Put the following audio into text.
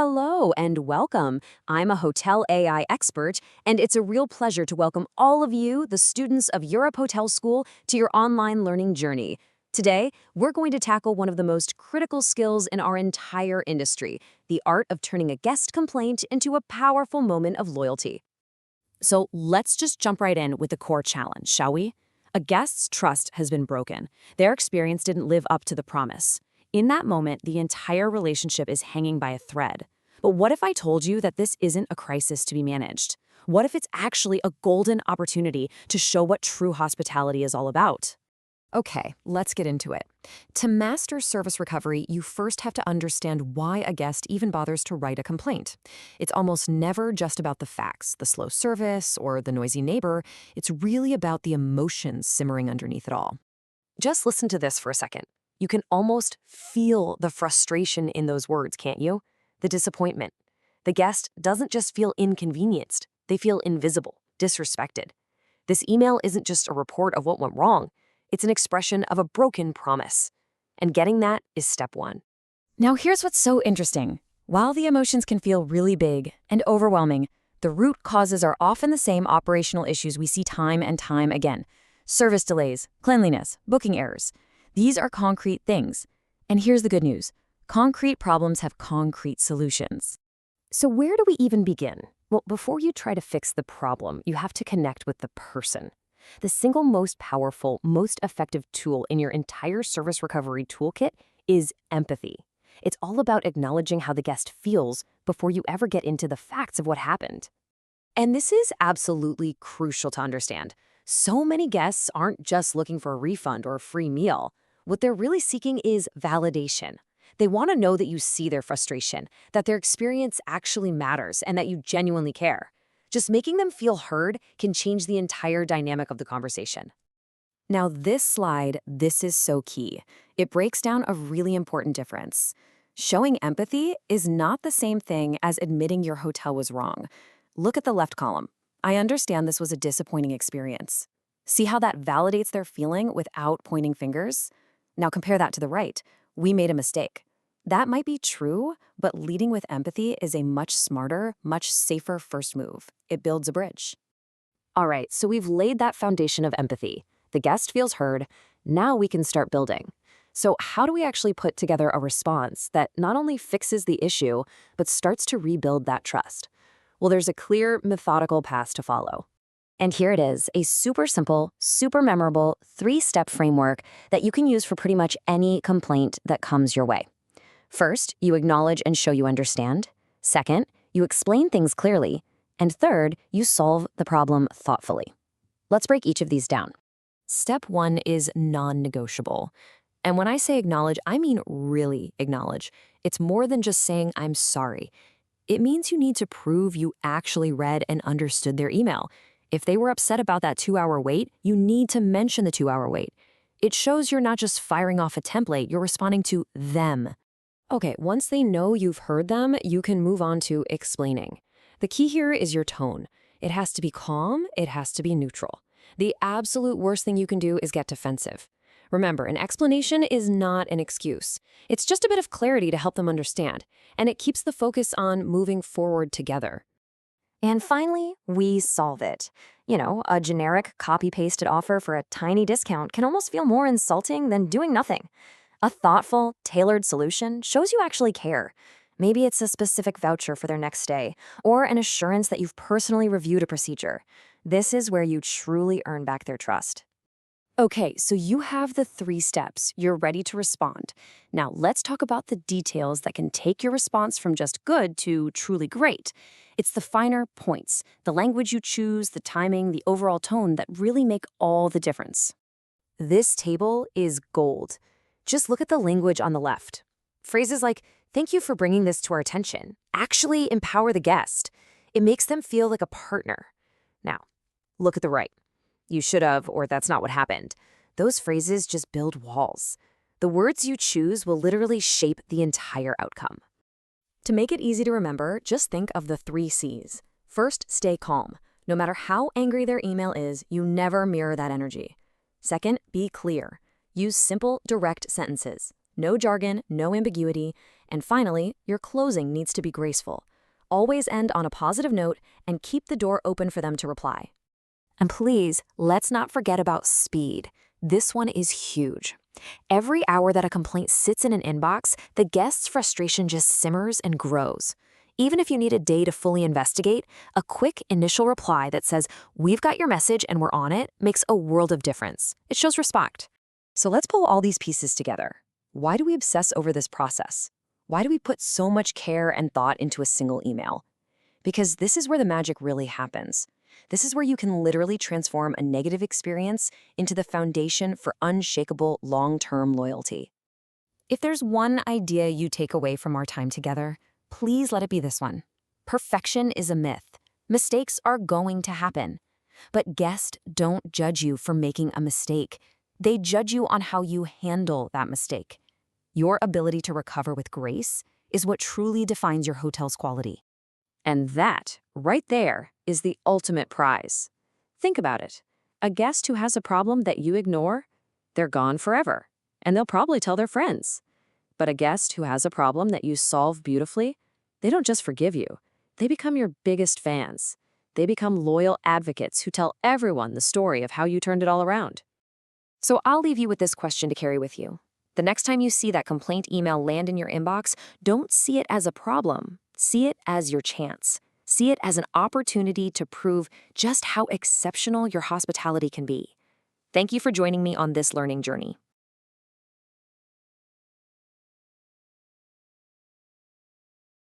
Hello and welcome. I'm a hotel AI expert, and it's a real pleasure to welcome all of you, the students of Europe Hotel School, to your online learning journey. Today, we're going to tackle one of the most critical skills in our entire industry, the art of turning a guest complaint into a powerful moment of loyalty. So let's just jump right in with the core challenge, shall we? A guest's trust has been broken. Their experience didn't live up to the promise. In that moment, the entire relationship is hanging by a thread. But what if I told you that this isn't a crisis to be managed? What if it's actually a golden opportunity to show what true hospitality is all about? Okay, let's get into it. To master service recovery, you first have to understand why a guest even bothers to write a complaint. It's almost never just about the facts, the slow service, or the noisy neighbor. It's really about the emotions simmering underneath it all. Just listen to this for a second. You can almost feel the frustration in those words, can't you? The disappointment. The guest doesn't just feel inconvenienced, they feel invisible, disrespected. This email isn't just a report of what went wrong, it's an expression of a broken promise. And getting that is step one. Now here's what's so interesting. While the emotions can feel really big and overwhelming, the root causes are often the same operational issues we see time and time again. Service delays, cleanliness, booking errors. These are concrete things. And here's the good news. Concrete problems have concrete solutions. So where do we even begin? Well, before you try to fix the problem, you have to connect with the person. The single most powerful, most effective tool in your entire service recovery toolkit is empathy. It's all about acknowledging how the guest feels before you ever get into the facts of what happened. And this is absolutely crucial to understand. So many guests aren't just looking for a refund or a free meal. What they're really seeking is validation. They want to know that you see their frustration, that their experience actually matters, and that you genuinely care. Just making them feel heard can change the entire dynamic of the conversation. Now, this is so key. It breaks down a really important difference. Showing empathy is not the same thing as admitting your hotel was wrong. Look at the left column. I understand this was a disappointing experience. See how that validates their feeling without pointing fingers? Now compare that to the right. We made a mistake. That might be true, but leading with empathy is a much smarter, much safer first move. It builds a bridge. All right, so we've laid that foundation of empathy. The guest feels heard. Now we can start building. So how do we actually put together a response that not only fixes the issue, but starts to rebuild that trust? Well, there's a clear, methodical path to follow. And here it is, a super simple, super memorable, 3-step framework that you can use for pretty much any complaint that comes your way. First, you acknowledge and show you understand. Second, you explain things clearly. And third, you solve the problem thoughtfully. Let's break each of these down. Step 1 is non-negotiable. And when I say acknowledge, I mean really acknowledge. It's more than just saying I'm sorry. It means you need to prove you actually read and understood their email. If they were upset about that 2-hour wait, you need to mention the 2-hour wait. It shows you're not just firing off a template, you're responding to them. Okay, once they know you've heard them, you can move on to explaining. The key here is your tone. It has to be calm, it has to be neutral. The absolute worst thing you can do is get defensive. Remember, an explanation is not an excuse. It's just a bit of clarity to help them understand, and it keeps the focus on moving forward together. And finally, we solve it. A generic copy-pasted offer for a tiny discount can almost feel more insulting than doing nothing. A thoughtful, tailored solution shows you actually care. Maybe it's a specific voucher for their next stay, or an assurance that you've personally reviewed a procedure. This is where you truly earn back their trust. Okay, so you have the 3 steps. You're ready to respond. Now let's talk about the details that can take your response from just good to truly great. It's the finer points, the language you choose, the timing, the overall tone that really make all the difference. This table is gold. Just look at the language on the left. Phrases like, "Thank you for bringing this to our attention," actually empower the guest. It makes them feel like a partner. Now, look at the right. "You should have," or "that's not what happened." Those phrases just build walls. The words you choose will literally shape the entire outcome. To make it easy to remember, just think of the 3 C's. First, stay calm. No matter how angry their email is, you never mirror that energy. Second, be clear. Use simple, direct sentences. No jargon, no ambiguity. And finally, your closing needs to be graceful. Always end on a positive note and keep the door open for them to reply. And please, let's not forget about speed. This one is huge. Every hour that a complaint sits in an inbox, the guest's frustration just simmers and grows. Even if you need a day to fully investigate, a quick initial reply that says, "We've got your message and we're on it," makes a world of difference. It shows respect. So let's pull all these pieces together. Why do we obsess over this process? Why do we put so much care and thought into a single email? Because this is where the magic really happens. This is where you can literally transform a negative experience into the foundation for unshakable long-term loyalty. If there's one idea you take away from our time together, please let it be this one. Perfection is a myth. Mistakes are going to happen. But guests don't judge you for making a mistake. They judge you on how you handle that mistake. Your ability to recover with grace is what truly defines your hotel's quality. And that, right there, is the ultimate prize. Think about it. A guest who has a problem that you ignore, they're gone forever, and they'll probably tell their friends. But a guest who has a problem that you solve beautifully, they don't just forgive you. They become your biggest fans. They become loyal advocates who tell everyone the story of how you turned it all around. So I'll leave you with this question to carry with you. The next time you see that complaint email land in your inbox, don't see it as a problem. See it as your chance. See it as an opportunity to prove just how exceptional your hospitality can be. Thank you for joining me on this learning journey.